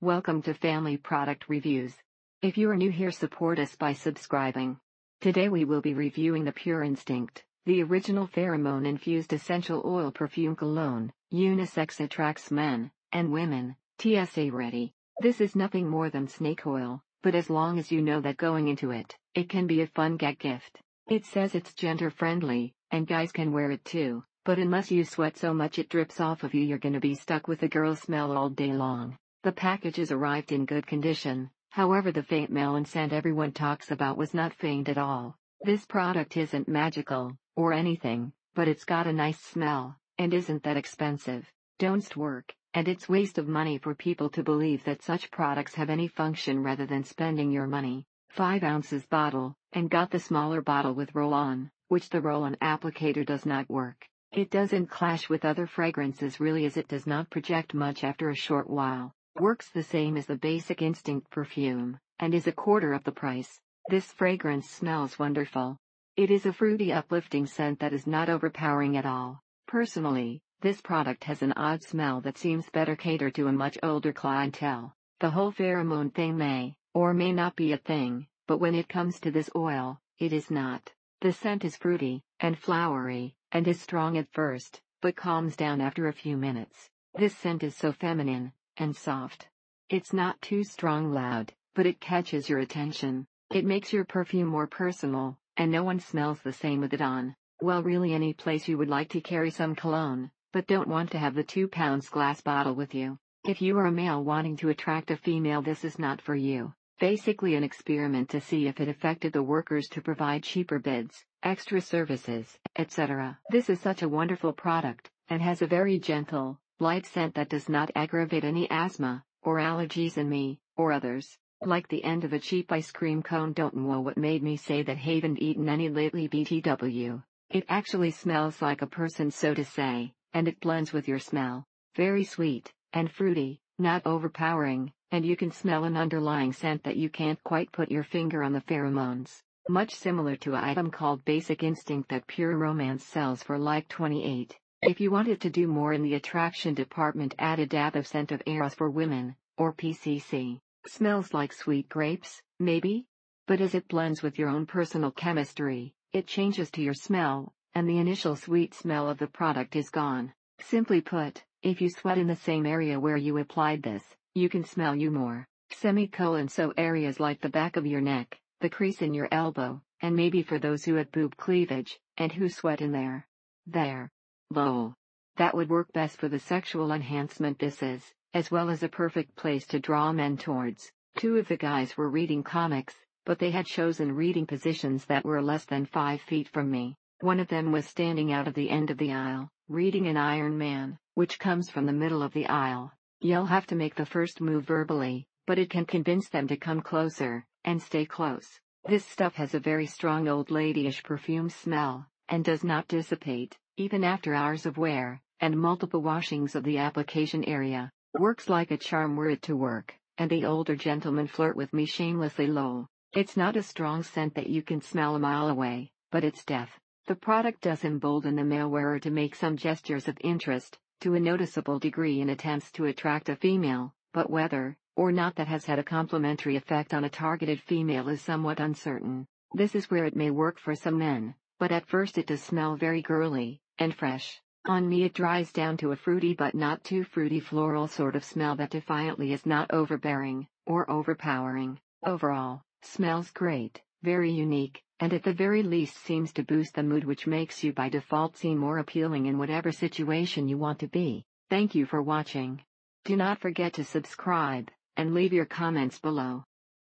Welcome to Family Product Reviews. If you are new here, support us by subscribing. Today we will be reviewing the Pure Instinct, the original pheromone infused essential oil perfume cologne. Unisex attracts men and women. TSA Ready. This is nothing more than snake oil, but as long as you know that going into it, it can be a fun gag gift. It says it's gender friendly, and guys can wear it too, but unless you sweat so much it drips off of you, you're gonna be stuck with a girl smell all day long. The packages arrived in good condition, however the faint melon scent everyone talks about was not faint at all. This product isn't magical, or anything, but it's got a nice smell, and isn't that expensive. Don't work, and it's waste of money for people to believe that such products have any function rather than spending your money. 5 ounces bottle, and got the smaller bottle with roll-on, which the roll-on applicator does not work. It doesn't clash with other fragrances really, as it does not project much after a short while. Works the same as the basic Instinct perfume, and is a quarter of the price. This fragrance smells wonderful. It is a fruity uplifting scent that is not overpowering at all. Personally, this product has an odd smell that seems better catered to a much older clientele. The whole pheromone thing may, or may not be a thing, but when it comes to this oil, it is not. The scent is fruity, and flowery, and is strong at first, but calms down after a few minutes. This scent is so feminine and soft. It's not too strong loud, but it catches your attention. It makes your perfume more personal, and no one smells the same with it on. Well, really any place you would like to carry some cologne, but don't want to have the 2-pound glass bottle with you. If you are a male wanting to attract a female, this is not for you. Basically an experiment to see if it affected the workers to provide cheaper bids, extra services, etc. This is such a wonderful product, and has a very gentle, light scent that does not aggravate any asthma, or allergies in me, or others. Like the end of a cheap ice cream cone. Don't know what made me say that. Haven't eaten any lately BTW. It actually smells like a person, so to say, and it blends with your smell. Very sweet, and fruity, not overpowering, and you can smell an underlying scent that you can't quite put your finger on. The pheromones. Much similar to an item called Basic Instinct that Pure Romance sells for like $28. If you wanted to do more in the attraction department, add a dab of scent of Eros for women, or PCC. Smells like sweet grapes, maybe? But as it blends with your own personal chemistry, it changes to your smell, and the initial sweet smell of the product is gone. Simply put, if you sweat in the same area where you applied this, you can smell you more. So areas like the back of your neck, the crease in your elbow, and maybe for those who have boob cleavage, and who sweat in there. Lol. That would work best for the sexual enhancement this is, as well as a perfect place to draw men towards. 2 of the guys were reading comics, but they had chosen reading positions that were less than 5 feet from me. One of them was standing out of the end of the aisle, reading an Iron Man, which comes from the middle of the aisle. You'll have to make the first move verbally, but it can convince them to come closer, and stay close. This stuff has a very strong old ladyish perfume smell, and does not dissipate, even after hours of wear, and multiple washings of the application area. Works like a charm were it to work, and the older gentlemen flirt with me shamelessly. Lol. It's not a strong scent that you can smell a mile away, but it's def. The product does embolden the male wearer to make some gestures of interest, to a noticeable degree, in attempts to attract a female, but whether or not that has had a complementary effect on a targeted female is somewhat uncertain. This is where it may work for some men, but at first it does smell very girly and fresh. On me it dries down to a fruity but not too fruity floral sort of smell that defiantly is not overbearing or overpowering. Overall, smells great, very unique, and at the very least seems to boost the mood, which makes you by default seem more appealing in whatever situation you want to be. Thank you for watching. Do not forget to subscribe, and leave your comments below.